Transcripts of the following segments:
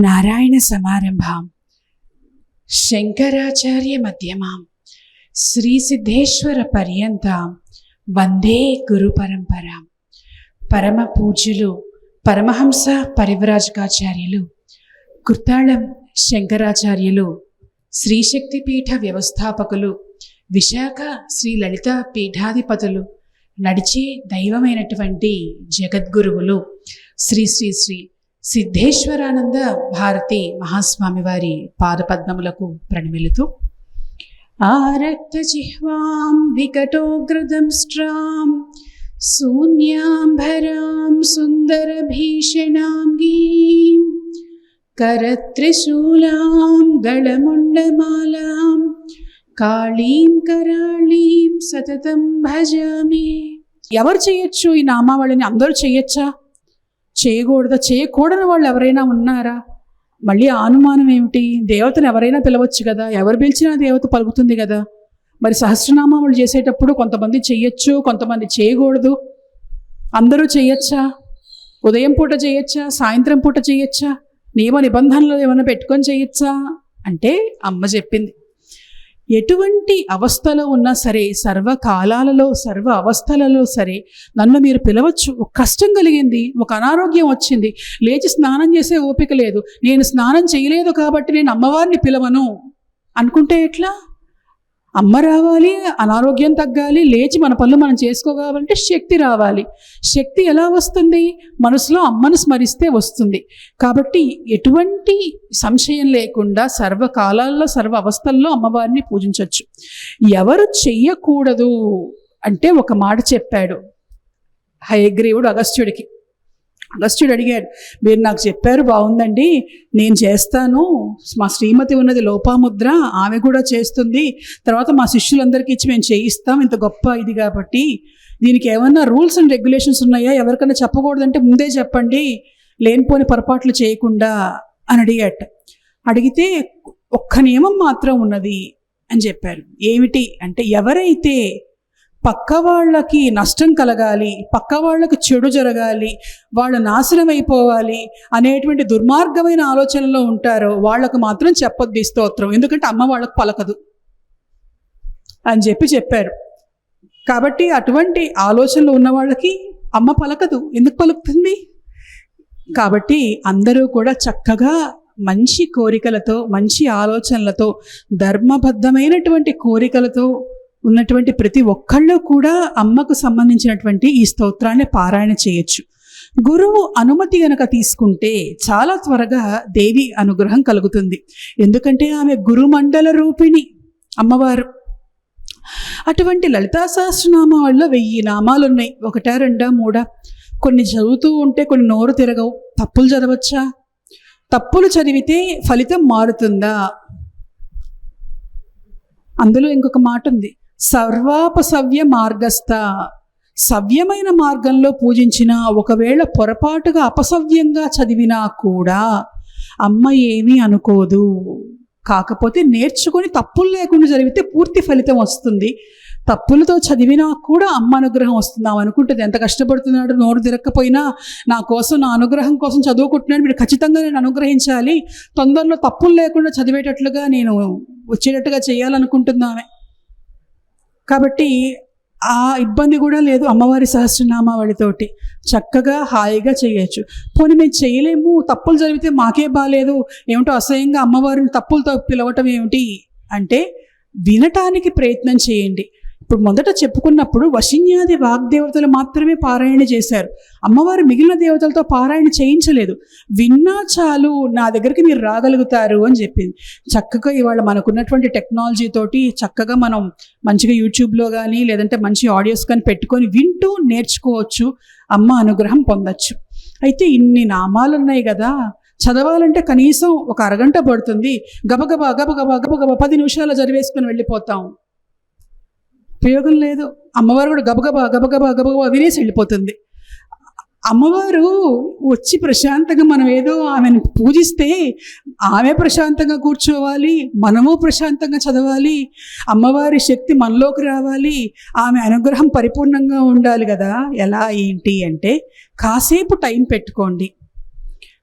నారాయణ సమారంభాం శంకరాచార్య మధ్యమాం శ్రీసిద్ధేశ్వర పర్యంతాం వందే గురు పరంపరాం. పరమ పూజ్యులు పరమహంస పరివ్రాజకాచార్యులు కుర్తాళం శంకరాచార్యులు, శ్రీశక్తిపీఠ వ్యవస్థాపకులు, విశాఖ శ్రీ లలిత పీఠాధిపతులు, నడిచే దైవమైనటువంటి జగద్గురువులు శ్రీ శ్రీ శ్రీ సిద్ధేశ్వరానంద భారతి మహాస్వామి వారి పాదపద్మములకు ప్రణమిలుతూ, ఆరక్త జిహ్వాం వికటోగ్రదంష్ట్రాం శూన్యాంబరాం సుందర భీషణాంగీం కరత్రిశూలాం గళముండమాలాం కాళీం కరాళీం సతతం భజామి. ఎవరు చేయొచ్చు ఈ నామావళిని? అందరూ చేయొచ్చా? చేయకూడదా? చేయకూడని వాళ్ళు ఎవరైనా ఉన్నారా? మళ్ళీ అనుమానం ఏమిటి? దేవతను ఎవరైనా పిలవచ్చు కదా, ఎవరు పిలిచినా దేవత పలుకుతుంది కదా. మరి సహస్రనామాలు చేసేటప్పుడు కొంతమంది చెయ్యొచ్చు, కొంతమంది చేయకూడదు. అందరూ చేయొచ్చా? ఉదయం పూట చేయొచ్చా? సాయంత్రం పూట చేయొచ్చా? నియమ నిబంధనలు ఏమైనా పెట్టుకొని చేయొచ్చా అంటే అమ్మ చెప్పింది, ఎటువంటి అవస్థలో ఉన్నా సరే, సర్వకాలాలలో సర్వ అవస్థలలో సరే నన్ను మీరు పిలవచ్చు. ఒక కష్టం కలిగింది, ఒక అనారోగ్యం వచ్చింది, లేచి స్నానం చేసే ఓపిక లేదు, నేను స్నానం చేయలేదు కాబట్టి నేను అమ్మవారిని పిలవను అనుకుంటే ఎట్లా? అమ్మ రావాలి, అనారోగ్యం తగ్గాలి, లేచి మన పనులు మనం చేసుకోవాలంటే శక్తి రావాలి. శక్తి ఎలా వస్తుంది? మనసులో అమ్మను స్మరిస్తే వస్తుంది. కాబట్టి ఎటువంటి సంశయం లేకుండా సర్వకాలాల్లో సర్వ అవస్థల్లో అమ్మవారిని పూజించవచ్చు. ఎవరు చెయ్యకూడదు అంటే ఒక మాట చెప్పాడు హయగ్రీవుడు అగస్త్యుడికి. అగస్త్యుడు అడిగాడు, మీరు నాకు చెప్పారు బాగుందండి, నేను చేస్తాను, మా శ్రీమతి ఉన్నది లోపాముద్ర, ఆమె కూడా చేస్తుంది, తర్వాత మా శిష్యులందరికీ ఇచ్చి మేము చేయిస్తాం, ఇంత గొప్ప ఇది కాబట్టి దీనికి ఏమన్నా రూల్స్ అండ్ రెగ్యులేషన్స్ ఉన్నాయా? ఎవరికైనా చెప్పకూడదంటే ముందే చెప్పండి, లేనిపోని పొరపాట్లు చేయకుండా అని అడిగాట. అడిగితే ఒక్క నియమం మాత్రం ఉన్నది అని చెప్పారు. ఏమిటి అంటే, ఎవరైతే పక్క వాళ్ళకి నష్టం కలగాలి, పక్క వాళ్ళకి చెడు జరగాలి, వాళ్ళు నాశనం అయిపోవాలి అనేటువంటి దుర్మార్గమైన ఆలోచనలో ఉంటారో వాళ్ళకు మాత్రం చెప్పొద్దు ఈ స్తోత్రం, ఎందుకంటే అమ్మ వాళ్ళకు పలకదు అని చెప్పారు. కాబట్టి అటువంటి ఆలోచనలు ఉన్న వాళ్ళకి అమ్మ పలకదు. ఎందుకు పలుకుతుంది? కాబట్టి అందరూ కూడా చక్కగా మంచి కోరికలతో, మంచి ఆలోచనలతో, ధర్మబద్ధమైనటువంటి కోరికలతో ఉన్నటువంటి ప్రతి ఒక్కళ్ళు కూడా అమ్మకు సంబంధించినటువంటి ఈ స్తోత్రాన్ని పారాయణ చేయొచ్చు. గురువు అనుమతి గనక తీసుకుంటే చాలా త్వరగా దేవి అనుగ్రహం కలుగుతుంది. ఎందుకంటే ఆమె గురుమండల రూపిణి అమ్మవారు. అటువంటి లలితా సహస్రనామాల్లో 1000 నామాలు ఉన్నాయి. 1, 2, 3. కొన్ని చదువుతూ ఉంటే కొన్ని నోరు తిరగవు. తప్పులు చదవచ్చా? తప్పులు చదివితే ఫలితం మారుతుందా? అందులో ఇంకొక మాట ఉంది, సర్వాపసవ్య మార్గస్థ. సవ్యమైన మార్గంలో పూజించినా ఒకవేళ పొరపాటుగా అపసవ్యంగా చదివినా కూడా అమ్మ ఏమీ అనుకోదు. కాకపోతే నేర్చుకొని తప్పులు లేకుండా చదివితే పూర్తి ఫలితం వస్తుంది. తప్పులతో చదివినా కూడా అమ్మ అనుగ్రహం వస్తుందాం అనుకుంటుంది. ఎంత కష్టపడుతున్నాడు, నోరు తిరక్కపోయినా నా కోసం, నా అనుగ్రహం కోసం చదువుకుంటున్నాడు, మీరు ఖచ్చితంగా నేను అనుగ్రహించాలి, తొందరలో తప్పులు లేకుండా చదివేటట్లుగా నేను వచ్చేటట్టుగా చేయాలనుకుంటున్నామే. కాబట్టి ఆ ఇబ్బంది కూడా లేదు. అమ్మవారి సహస్రనామావళితోటి చక్కగా హాయిగా చేయొచ్చు. పోనీ మేము చేయలేము, తప్పులు చదివితే మాకే బాగాలేదు, ఏమిటో అసహ్యంగా అమ్మవారిని తప్పులతో పిలవటం ఏమిటి అంటే వినటానికి ప్రయత్నం చేయండి. ఇప్పుడు మొదట చెప్పుకున్నప్పుడు వశిన్యాది వాగ్దేవతలు మాత్రమే పారాయణ చేశారు. అమ్మవారు మిగిలిన దేవతలతో పారాయణ చేయించలేదు. విన్నా చాలు, నా దగ్గరికి మీరు రాగలుగుతారు అని చెప్పింది. చక్కగా ఇవాళ మనకున్నటువంటి టెక్నాలజీ తోటి చక్కగా మనం మంచిగా యూట్యూబ్లో కానీ లేదంటే మంచి ఆడియోస్ కానీ పెట్టుకొని వింటూ నేర్చుకోవచ్చు, అమ్మ అనుగ్రహం పొందొచ్చు. అయితే ఇన్ని నామాలు ఉన్నాయి కదా, చదవాలంటే కనీసం ఒక అరగంట పడుతుంది. గబగబా గబగబా గబగబా 10 నిమిషాలు చదివేసుకొని వెళ్ళిపోతాం, ఉపయోగం లేదు. అమ్మవారు కూడా గబగబా గబగబా గబగబా వినేసి వెళ్ళిపోతుంది. అమ్మవారు వచ్చి ప్రశాంతంగా మనం ఏదో ఆమెను పూజిస్తే ఆమె ప్రశాంతంగా కూర్చోవాలి, మనము ప్రశాంతంగా చదవాలి, అమ్మవారి శక్తి మనలోకి రావాలి, ఆమె అనుగ్రహం పరిపూర్ణంగా ఉండాలి కదా. ఎలా ఏంటి అంటే కాసేపు టైం పెట్టుకోండి.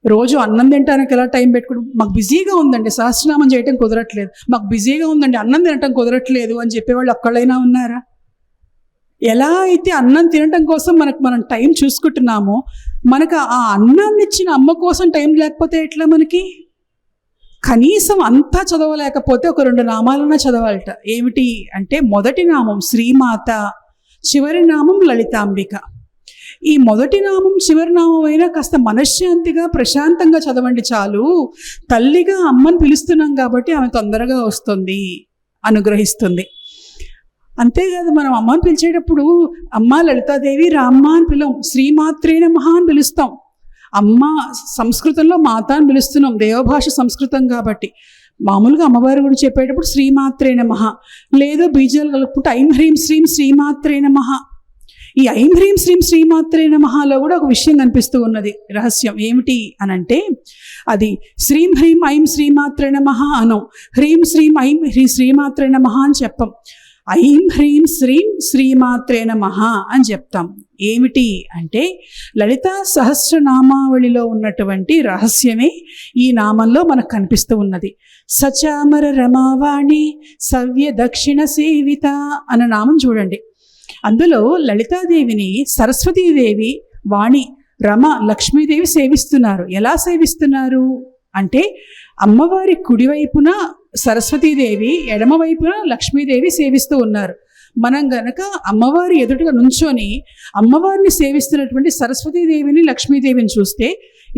రోజు అన్నం తినడానికి ఎలా టైం పెట్టుకుంటాం, మాకు బిజీగా ఉందండి, సహస్రనామం చేయటం కుదరట్లేదు, మాకు బిజీగా ఉందండి, అన్నం తినటం కుదరట్లేదు అని చెప్పేవాళ్ళు ఒక్కళ్ళైనా ఉన్నారా? ఎలా అయితే అన్నం తినటం కోసం మనం టైం చూసుకుంటున్నామో, మనకు ఆ అన్నాన్ని ఇచ్చిన అమ్మ కోసం టైం లేకపోతే ఎట్లా? మనకి కనీసం అంతా చదవలేకపోతే ఒక 2 నామాలన్నా చదవాలట. ఏమిటి అంటే, మొదటి నామం శ్రీమాత, చివరి నామం లలితాంబిక. ఈ మొదటి నామం చివరి నామం అయినా కాస్త మనశ్శాంతిగా ప్రశాంతంగా చదవండి చాలు. తల్లిగా అమ్మని పిలుస్తున్నాం కాబట్టి ఆమె తొందరగా వస్తుంది, అనుగ్రహిస్తుంది. అంతేకాదు, మనం అమ్మని పిలిచేటప్పుడు అమ్మ లలితాదేవి రామ్మ అని పిలవం, శ్రీమాత్రే నమః అని పిలుస్తాం. అమ్మ సంస్కృతంలో మాత అని పిలుస్తున్నాం, దేవభాష సంస్కృతం కాబట్టి. మామూలుగా అమ్మవారి గురించి చెప్పేటప్పుడు శ్రీమాత్రే నమః, లేదు బీజాలు కలుపుకుంటే ఐం హ్రీం శ్రీం శ్రీమాత్రే నమః. ఈ ఐం హ్రీం శ్రీం శ్రీమాత్రే నమఃలో కూడా ఒక విషయం కనిపిస్తూ ఉన్నది, రహస్యం. ఏమిటి అనంటే, అది శ్రీం హ్రీం ఐం శ్రీమాత్రే నమః అనం, హ్రీం శ్రీం ఐం హ్రీ శ్రీమాత్రే నమః అని చెప్పం. ఐం హ్రీం శ్రీం శ్రీమాత్రే నమః అని చెప్తాం. ఏమిటి అంటే, లలితా సహస్రనామావళిలో ఉన్నటువంటి రహస్యమే ఈ నామంలో మనకు కనిపిస్తూ ఉన్నది. సచామర రమావాణి సవ్య దక్షిణ సేవిత అన్న నామం చూడండి. అందులో లలితాదేవిని సరస్వతీదేవి, వాణి, రమ, లక్ష్మీదేవి సేవిస్తున్నారు. ఎలా సేవిస్తున్నారు అంటే, అమ్మవారి కుడివైపున సరస్వతీదేవి, ఎడమవైపున లక్ష్మీదేవి సేవిస్తూ ఉన్నారు. మనం గనక అమ్మవారి ఎదుటగా నుంచొని అమ్మవారిని సేవిస్తున్నటువంటి సరస్వతీదేవిని, లక్ష్మీదేవిని చూస్తే,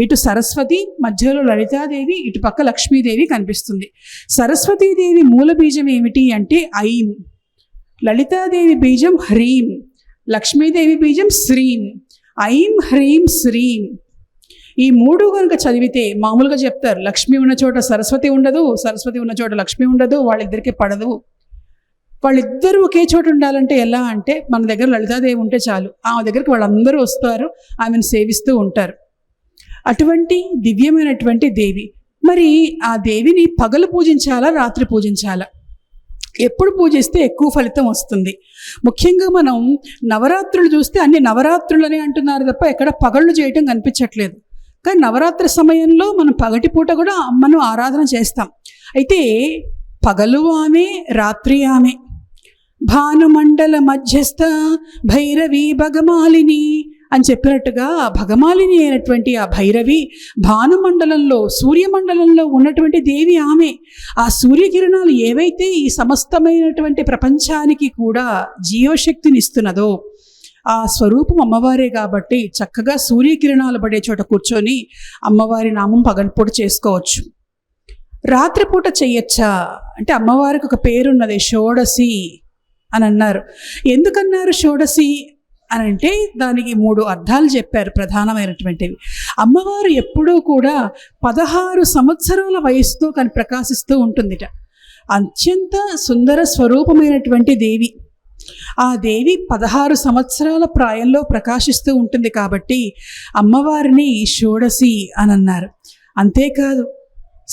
ఇటు సరస్వతి, మధ్యలో లలితాదేవి, ఇటు పక్క లక్ష్మీదేవి కనిపిస్తుంది. సరస్వతీదేవి మూల బీజం ఏమిటి అంటే ఐం, లలితాదేవి బీజం హ్రీం, లక్ష్మీదేవి బీజం శ్రీం. ఐం హ్రీం శ్రీం ఈ 3 కనుక చదివితే, మామూలుగా చెప్తారు లక్ష్మి ఉన్న చోట సరస్వతి ఉండదు, సరస్వతి ఉన్న చోట లక్ష్మి ఉండదు, వాళ్ళిద్దరికీ పడదు. వాళ్ళిద్దరూ ఒకే చోట ఉండాలంటే ఎలా అంటే, మన దగ్గర లలితాదేవి ఉంటే చాలు, ఆమె దగ్గరికి వాళ్ళందరూ వస్తారు, ఆమెను సేవిస్తూ ఉంటారు. అటువంటి దివ్యమైనటువంటి దేవి. మరి ఆ దేవిని పగలు పూజించాలా, రాత్రి పూజించాలా? ఎప్పుడు పూజిస్తే ఎక్కువ ఫలితం వస్తుంది? ముఖ్యంగా మనం నవరాత్రులు చూస్తే అన్ని నవరాత్రులని అంటున్నారు తప్ప ఎక్కడ పగళ్ళు చేయటం కనిపించట్లేదు. కానీ నవరాత్రి సమయంలో మనం పగటిపూట కూడా అమ్మను ఆరాధన చేస్తాం. అయితే పగలు ఆమె, రాత్రి ఆమె. భానుమండల మధ్యస్థ భైరవి భగమాలిని అని చెప్పినట్టుగా, భగమాలిని అయినటువంటి ఆ భైరవి భానుమండలంలో, సూర్యమండలంలో ఉన్నటువంటి దేవి ఆమె. ఆ సూర్యకిరణాలు ఏవైతే ఈ సమస్తమైనటువంటి ప్రపంచానికి కూడా జీవశక్తిని ఇస్తున్నదో, ఆ స్వరూపం అమ్మవారే కాబట్టి చక్కగా సూర్యకిరణాలు పడే చోట కూర్చొని అమ్మవారి నామం పగటిపూట చేసుకోవచ్చు. రాత్రిపూట చెయ్యొచ్చా అంటే, అమ్మవారికి ఒక పేరున్నది, షోడసి అని అన్నారు. ఎందుకన్నారు షోడసి అని అంటే, దానికి 3 అర్థాలు చెప్పారు ప్రధానమైనటువంటివి. అమ్మవారు ఎప్పుడూ కూడా 16 సంవత్సరాల వయసుతో ప్రకాశిస్తూ ఉంటుందిట. అత్యంత సుందర స్వరూపమైనటువంటి దేవి. ఆ దేవి 16 సంవత్సరాల ప్రాయంలో ప్రకాశిస్తూ ఉంటుంది కాబట్టి అమ్మవారిని షోడసి అని అన్నారు. అంతేకాదు,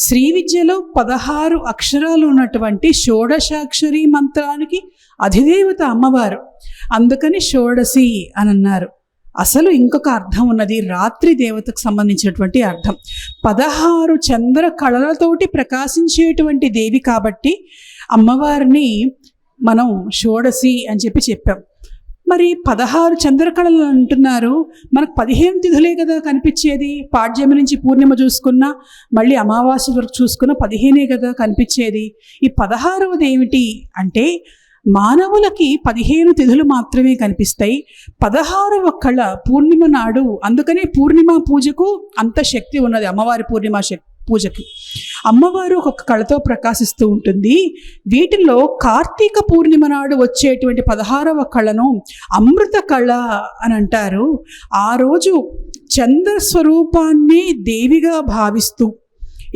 శ్రీ విద్యలో 16 అక్షరాలు ఉన్నటువంటి షోడశాక్షరి మంత్రానికి అధిదేవత అమ్మవారు, అందుకని షోడసి అని అన్నారు. అసలు ఇంకొక అర్థం ఉన్నది, రాత్రి దేవతకు సంబంధించినటువంటి అర్థం. 16 చంద్ర కళలతోటి ప్రకాశించేటువంటి దేవి కాబట్టి అమ్మవారిని మనం షోడసి అని చెప్పాం. మరి 16 చంద్రకళలు అంటున్నారు, మనకు 15 తిథులే కదా కనిపించేది. పాడ్యమి నుంచి పూర్ణిమ చూసుకున్నా, మళ్ళీ అమావాస్య వరకు చూసుకున్నా 15 కదా కనిపించేది. ఈ 16వది ఏమిటి అంటే, మానవులకి 15 తిథులు మాత్రమే కనిపిస్తాయి, 16వ కళ పూర్ణిమ నాడు. అందుకనే పూర్ణిమ పూజకు అంత శక్తి ఉన్నది, అమ్మవారి పూర్ణిమ పూజకి. అమ్మవారు ఒక కళతో ప్రకాశిస్తూ ఉంటుంది. వీటిల్లో కార్తీక పూర్ణిమ నాడు వచ్చేటువంటి 16వ కళను అమృత కళ అని అంటారు. ఆ రోజు చంద్ర స్వరూపాన్ని దేవిగా భావిస్తూ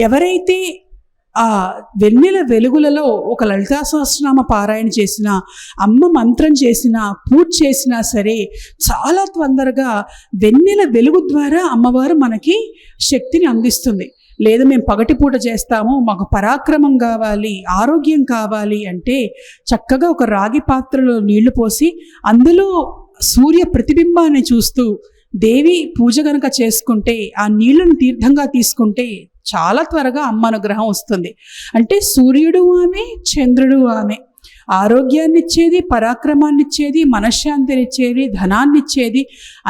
ఎవరైతే ఆ వెన్నెల వెలుగులలో ఒక లలితా సహస్రనామ పారాయణ చేసినా, అమ్మ మంత్రం చేసినా, పూజ చేసినా సరే, చాలా తొందరగా వెన్నెల వెలుగు ద్వారా అమ్మవారు మనకి శక్తిని అందిస్తుంది. లేదు మేము పగటిపూట చేస్తాము, మాకు పరాక్రమం కావాలి, ఆరోగ్యం కావాలి అంటే చక్కగా ఒక రాగి పాత్రలో నీళ్లు పోసి అందులో సూర్య ప్రతిబింబాన్ని చూస్తూ దేవి పూజ గనక చేసుకుంటే, ఆ నీళ్లను తీర్థంగా తీసుకుంటే చాలా త్వరగా అమ్మ అనుగ్రహం వస్తుంది. అంటే సూర్యుడు ఆమె, చంద్రుడు ఆమె. ఆరోగ్యాన్ని ఇచ్చేది, పరాక్రమాన్ని ఇచ్చేది, మనశ్శాంతినిచ్చేది, ధనాన్ని ఇచ్చేది,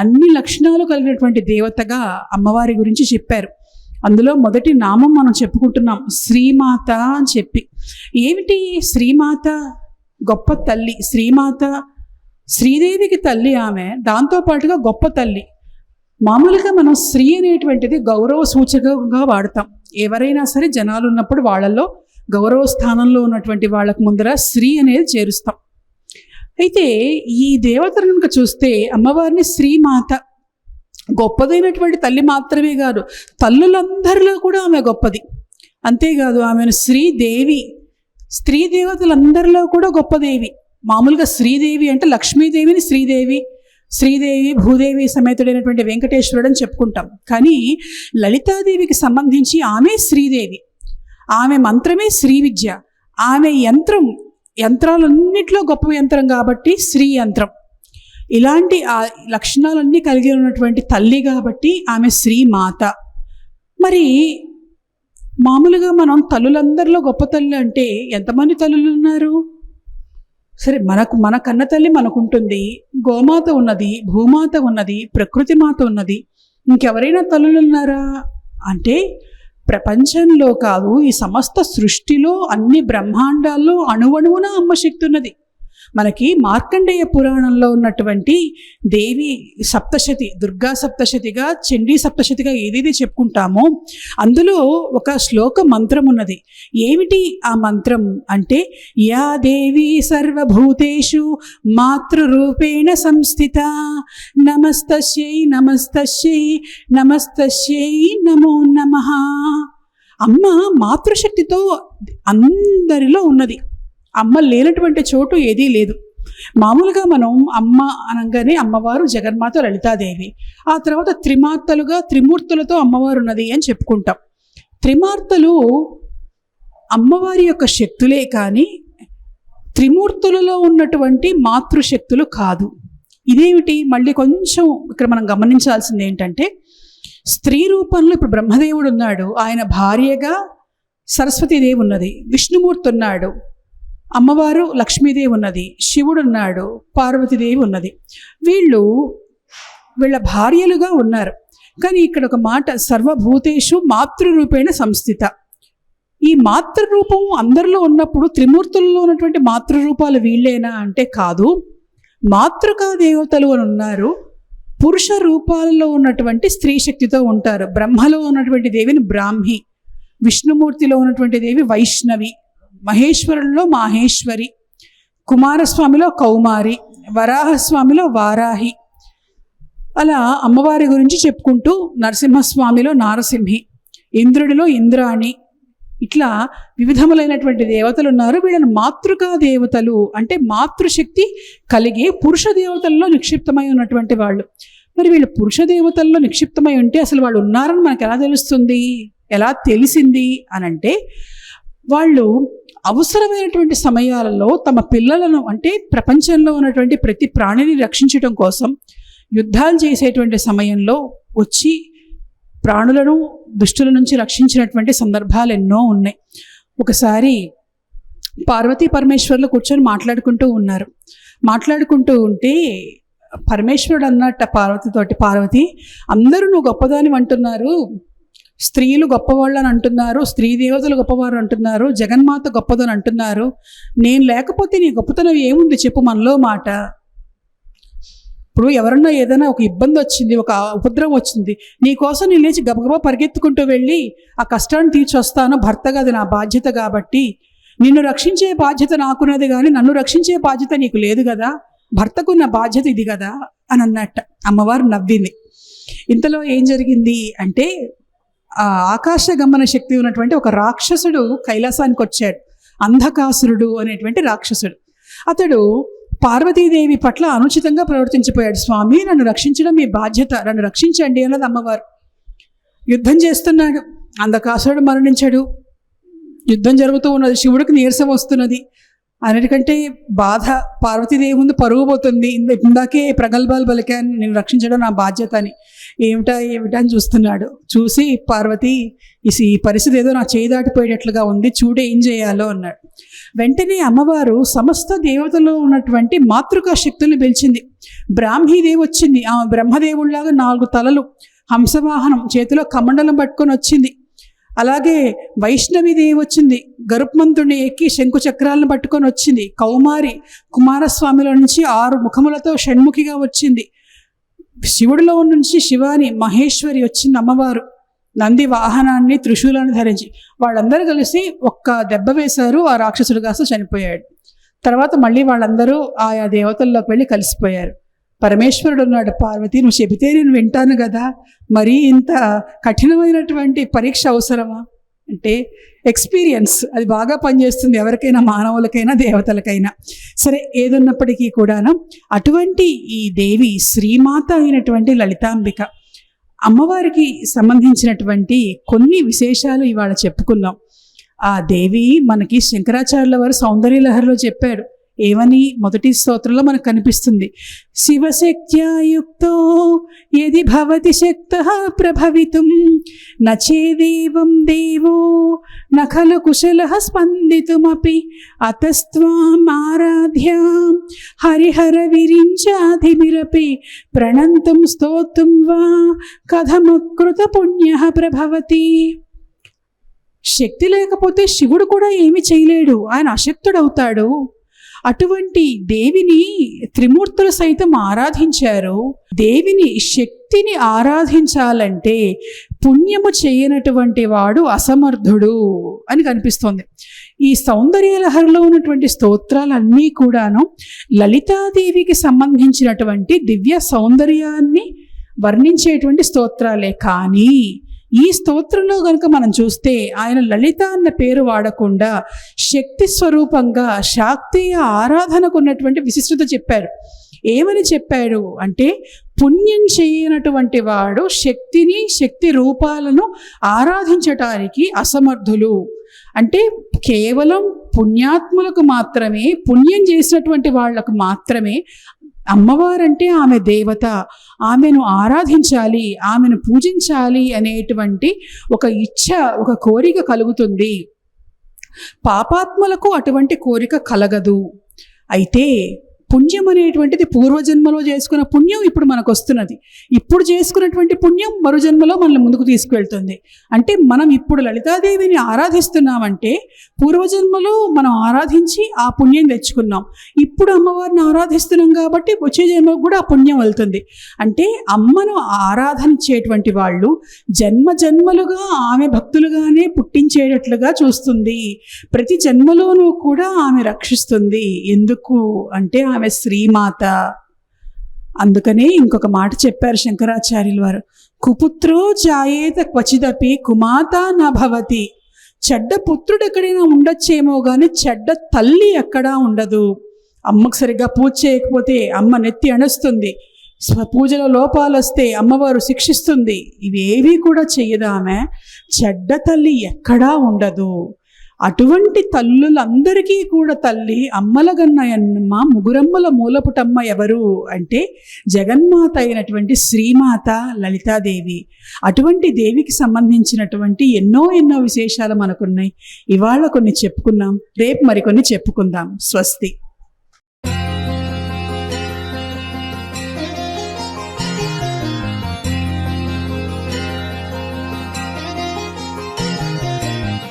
అన్ని లక్షణాలు కలిగినటువంటి దేవతగా అమ్మవారి గురించి చెప్పారు. అందులో మొదటి నామం మనం చెప్పుకుంటున్నాం, శ్రీమాత అని చెప్పి. ఏమిటి శ్రీమాత? గొప్ప తల్లి. శ్రీమాత శ్రీదేవికి తల్లి ఆమె, దాంతోపాటుగా గొప్ప తల్లి. మామూలుగా మనం స్త్రీ అనేటువంటిది గౌరవ సూచకంగా వాడతాం. ఎవరైనా సరే జనాలు ఉన్నప్పుడు వాళ్ళల్లో గౌరవ స్థానంలో ఉన్నటువంటి వాళ్ళకు ముందర స్త్రీ అనేది చేరుస్తాం. అయితే ఈ దేవతను కనుక చూస్తే అమ్మవారిని శ్రీమాత, గొప్పదైనటువంటి తల్లి మాత్రమే కాదు, తల్లులందరిలో కూడా ఆమె గొప్పది. అంతేకాదు ఆమెను శ్రీదేవి, స్త్రీ దేవతలందరిలో కూడా గొప్పదేవి. మామూలుగా శ్రీదేవి అంటే లక్ష్మీదేవిని శ్రీదేవి, శ్రీదేవి భూదేవి సమేతుడైనటువంటి వెంకటేశ్వరుడు అని చెప్పుకుంటాం. కానీ లలితాదేవికి సంబంధించి ఆమె శ్రీదేవి, ఆమె మంత్రమే శ్రీ విద్య, ఆమె యంత్రం యంత్రాలన్నింటిలో గొప్ప యంత్రం కాబట్టి శ్రీ యంత్రం. ఇలాంటి ఆ లక్షణాలన్నీ కలిగి ఉన్నటువంటి తల్లి కాబట్టి ఆమె శ్రీమాత. మరి మామూలుగా మనం తల్లులందరిలో గొప్ప తల్లి అంటే ఎంతమంది తల్లులు ఉన్నారు? సరే, మన కన్న తల్లి మనకుంటుంది, గోమాత ఉన్నది, భూమాత ఉన్నది, ప్రకృతి మాత ఉన్నది. ఇంకెవరైనా తల్లులు ఉన్నారా అంటే ప్రపంచంలో కాదు, ఈ సమస్త సృష్టిలో అన్ని బ్రహ్మాండాల్లో అణువణువున అమ్మ శక్తి ఉన్నది. మనకి మార్కండేయ పురాణంలో ఉన్నటువంటి దేవి సప్తశతి, దుర్గా సప్తశతిగా, చండీ సప్తశతిగా ఏదేది చెప్పుకుంటామో అందులో ఒక శ్లోక మంత్రం ఉన్నది. ఏమిటి ఆ మంత్రం అంటే, యా దేవి సర్వభూతేషు మాతృరూపేణ సంస్థిత, నమస్తస్యై నమస్తస్యై నమస్తస్యై నమో నమః. అమ్మ మాతృశక్తితో అందరిలో ఉన్నది. అమ్మ లేనటువంటి చోటు ఏదీ లేదు. మామూలుగా మనం అమ్మ అనగానే అమ్మవారు జగన్మాత లలితాదేవి, ఆ తర్వాత త్రిమార్తలుగా త్రిమూర్తులతో అమ్మవారు ఉన్నది అని చెప్పుకుంటాం. త్రిమార్తలు అమ్మవారి యొక్క శక్తులే కానీ త్రిమూర్తులలో ఉన్నటువంటి మాతృశక్తులు కాదు. ఇదేమిటి? మళ్ళీ కొంచెం ఇక్కడ మనం గమనించాల్సింది ఏంటంటే, స్త్రీ రూపంలో ఇప్పుడు బ్రహ్మదేవుడు ఉన్నాడు, ఆయన భార్యగా సరస్వతీదేవి ఉన్నది, విష్ణుమూర్తి ఉన్నాడు, అమ్మవారు లక్ష్మీదేవి ఉన్నది, శివుడు ఉన్నాడు, పార్వతీదేవి ఉన్నది. వీళ్ళ భార్యలుగా ఉన్నారు. కానీ ఇక్కడ ఒక మాట, సర్వభూతేషు మాతృరూపేణ సంస్థిత. ఈ మాతృరూపం అందరిలో ఉన్నప్పుడు త్రిమూర్తుల్లో ఉన్నటువంటి మాతృరూపాలు వీళ్ళేనా అంటే కాదు. మాతృకా దేవతలు అని ఉన్నారు, పురుష రూపాలలో ఉన్నటువంటి స్త్రీ శక్తితో ఉంటారు. బ్రహ్మలో ఉన్నటువంటి దేవిని బ్రాహ్మి, విష్ణుమూర్తిలో ఉన్నటువంటి దేవి వైష్ణవి, మహేశ్వరుల్లో మాహేశ్వరి, కుమారస్వామిలో కౌమారి, వరాహస్వామిలో వారాహి. అలా అమ్మవారి గురించి చెప్పుకుంటూ నరసింహస్వామిలో నారసింహి, ఇంద్రుడిలో ఇంద్రాణి, ఇట్లా వివిధములైనటువంటి దేవతలు ఉన్నారు. వీళ్ళని మాతృకా దేవతలు అంటే మాతృశక్తి కలిగి పురుష దేవతల్లో నిక్షిప్తమై ఉన్నటువంటి వాళ్ళు. మరి వీళ్ళు పురుష దేవతల్లో నిక్షిప్తమై ఉంటే అసలు వాళ్ళు ఉన్నారని మనకు ఎలా తెలుస్తుంది, ఎలా తెలిసింది అని అంటే, వాళ్ళు అవసరమైనటువంటి సమయాలలో తమ పిల్లలను, అంటే ప్రపంచంలో ఉన్నటువంటి ప్రతి ప్రాణిని రక్షించడం కోసం యుద్ధాలు చేసేటువంటి సమయంలో వచ్చి ప్రాణులను దుష్టుల నుంచి రక్షించినటువంటి సందర్భాలు ఎన్నో ఉన్నాయి. ఒకసారి పార్వతీ పరమేశ్వరులు కూర్చొని మాట్లాడుకుంటూ ఉన్నారు. మాట్లాడుకుంటూ ఉంటే పరమేశ్వరుడు అన్నట్ట పార్వతితోటి, పార్వతి అందరూ నువ్వు గొప్పదాని అంటున్నారు, స్త్రీలు గొప్పవాళ్ళు అని అంటున్నారు, స్త్రీ దేవతలు గొప్పవారు అంటున్నారు, జగన్మాత గొప్పదని అంటున్నారు, నేను లేకపోతే నీ గొప్పతనం ఏముంది చెప్పు మనలో మాట. ఇప్పుడు ఎవరన్నా ఏదైనా ఒక ఇబ్బంది వచ్చింది, ఒక ఉపద్రవం వచ్చింది, నీకోసం నేను లేచి గబగబా పరిగెత్తుకుంటూ వెళ్ళి ఆ కష్టాన్ని తీర్చొస్తాను, భర్తగా అది నా బాధ్యత కాబట్టి, నిన్ను రక్షించే బాధ్యత నాకున్నది కానీ నన్ను రక్షించే బాధ్యత నీకు లేదు కదా, భర్తకున్న బాధ్యత ఇది కదా అని అన్నట్ట. అమ్మవారు నవ్వింది. ఇంతలో ఏం జరిగింది అంటే, ఆ ఆకాశ గమన శక్తి ఉన్నటువంటి ఒక రాక్షసుడు కైలాసానికి వచ్చాడు. అంధకాసురుడు అనేటువంటి రాక్షసుడు. అతడు పార్వతీదేవి పట్ల అనుచితంగా ప్రవర్తించిపోయాడు. స్వామి, నన్ను రక్షించడం మీ బాధ్యత, నన్ను రక్షించండి అన్నది అమ్మవారు. యుద్ధం చేస్తున్నాడు, అంధకాసురుడు మరణించాడు. యుద్ధం జరుగుతూ ఉన్నది, శివుడికి నీరసం వస్తున్నది. అన్నిటికంటే బాధ పార్వతీదేవి ముందు పరుగు పోతుంది. ఇందాకే ప్రగల్భాలు పలికాను, నేను రక్షించడం నా బాధ్యత అని. ఏమిటా అని చూస్తున్నాడు. చూసి పార్వతి, ఈ పరిస్థితి ఏదో నా చేయి దాటిపోయేటట్లుగా ఉంది, చూడు ఏం చేయాలో అన్నాడు. వెంటనే అమ్మవారు సమస్త దేవతలో ఉన్నటువంటి మాతృకా శక్తుల్ని పిలిచింది. బ్రాహ్మీదేవి వచ్చింది. ఆమె బ్రహ్మదేవుళ్లాగా 4 తలలు, హంసవాహనం, చేతిలో కమండలం పట్టుకొని వచ్చింది. అలాగే వైష్ణవిదేవి వచ్చింది, గరుత్మంతుడిని ఎక్కి శంకు చక్రాలను పట్టుకొని వచ్చింది. కౌమారి కుమారస్వామిలో నుంచి 6 ముఖములతో షణ్ముఖిగా వచ్చింది. శివుడిలో నుంచి శివాని మహేశ్వరి వచ్చింది అమ్మవారు, నంది వాహనాన్ని త్రిశూలాన్ని ధరించి. వాళ్ళందరూ కలిసి ఒక్క దెబ్బ వేశారు, ఆ రాక్షసుడు కాస్త చనిపోయాడు. తర్వాత మళ్ళీ వాళ్ళందరూ ఆయా దేవతల్లోకి వెళ్ళి కలిసిపోయారు. పరమేశ్వరుడు ఉన్నాడు, పార్వతి నువ్వు చెబితే నేను వింటాను కదా, మరీ ఇంత కఠినమైనటువంటి పరీక్ష అవసరమా అంటే ఎక్స్పీరియన్స్ అది బాగా పనిచేస్తుంది ఎవరికైనా, మానవులకైనా దేవతలకైనా సరే. ఏదున్నప్పటికీ కూడాను అటువంటి ఈ దేవి శ్రీమాత అయినటువంటి లలితాంబిక అమ్మవారికి సంబంధించినటువంటి కొన్ని విశేషాలు ఇవాళ చెప్పుకున్నాం. ఆ దేవి మనకి శంకరాచార్యుల వారు సౌందర్యలహరిలో చెప్పాడు. ఏమని? మొదటి స్తోత్రంలో మనకు కనిపిస్తుంది, శివశక్త్యాయుక్తో యది భవతి శక్తః ప్రభవితుం నచేదేవం దేవో నఖలు కుశలః స్పందితుమపి అతస్త్వాం ఆరాధ్యాం హరిహర విరించాధిభిరపి ప్రణంతుం స్తోత్రం వా కథమకృత పుణ్యః ప్రభవతి. శక్తి లేకపోతే శివుడు కూడా ఏమి చేయలేడు, ఆయన అశక్తుడవుతాడు. అటువంటి దేవిని త్రిమూర్తులు సైతం ఆరాధించారు. దేవిని శక్తిని ఆరాధించాలంటే పుణ్యము చేయనటువంటి వాడు అసమర్థుడు అని కనిపిస్తోంది. ఈ సౌందర్యలహరిలో ఉన్నటువంటి స్తోత్రాలన్నీ కూడాను లలితాదేవికి సంబంధించినటువంటి దివ్య సౌందర్యాన్ని వర్ణించేటువంటి స్తోత్రాలే. కానీ ఈ స్తోత్రంలో కనుక మనం చూస్తే ఆయన లలిత అన్న పేరు వాడకుండా శక్తి స్వరూపంగా శాక్తీయ ఆరాధనకు ఉన్నటువంటి విశిష్టత చెప్పారు. ఏమని చెప్పాడు అంటే, పుణ్యం చేయనటువంటి వాడు శక్తిని, శక్తి రూపాలను ఆరాధించటానికి అసమర్థులు. అంటే కేవలం పుణ్యాత్ములకు మాత్రమే, పుణ్యం చేసినటువంటి వాళ్లకు మాత్రమే అమ్మవారంటే ఆమె దేవత, ఆమెను ఆరాధించాలి, ఆమెను పూజించాలి అనేటువంటి ఒక ఇచ్ఛ, ఒక కోరిక కలుగుతుంది. పాపాత్ములకు అటువంటి కోరిక కలగదు. అయితే పుణ్యం అనేటువంటిది పూర్వజన్మలో చేసుకున్న పుణ్యం ఇప్పుడు మనకు వస్తున్నది. ఇప్పుడు చేసుకున్నటువంటి పుణ్యం మరో జన్మలో మనల్ని ముందుకు తీసుకువెళ్తుంది. అంటే మనం ఇప్పుడు లలితాదేవిని ఆరాధిస్తున్నామంటే పూర్వజన్మలో మనం ఆరాధించి ఆ పుణ్యం తెచ్చుకున్నాం. ఇప్పుడు అమ్మవారిని ఆరాధిస్తున్నాం కాబట్టి వచ్చే జన్మకు కూడా ఆ పుణ్యం వెళ్తుంది. అంటే అమ్మను ఆరాధించేటువంటి వాళ్ళు జన్మ జన్మలుగా ఆమె భక్తులుగానే పుట్టించేటట్లుగా చూస్తుంది. ప్రతి జన్మలోనూ కూడా ఆమె రక్షిస్తుంది. ఎందుకు అంటే ఆమె శ్రీమాత. అందుకనే ఇంకొక మాట చెప్పారు శంకరాచార్యుల వారు, కుపుత్రో జాయేత క్వచిదపి కుమాత న భవతి. చెడ్డ పుత్రుడు ఎక్కడైనా ఉండొచ్చేమో కానీ చెడ్డ తల్లి ఎక్కడా ఉండదు. అమ్మకు సరిగ్గా పూజ చేయకపోతే అమ్మ నెత్తి అణుస్తుంది, పూజలో లోపాలు వస్తే అమ్మవారు శిక్షిస్తుంది. ఇవేవి కూడా చెయ్యదు ఆమె. చెడ్డ తల్లి ఎక్కడా ఉండదు. అటువంటి తల్లులందరికీ కూడా తల్లి అమ్మలగన్నయమ్మ, ముగురమ్మల మూలపుటమ్మ ఎవరు అంటే జగన్మాత అయినటువంటి శ్రీమాత లలితాదేవి. అటువంటి దేవికి సంబంధించినటువంటి ఎన్నో విశేషాలు మనకున్నాయి. ఇవాళ కొన్ని చెప్పుకున్నాం, రేపు మరికొన్ని చెప్పుకుందాం. స్వస్తి.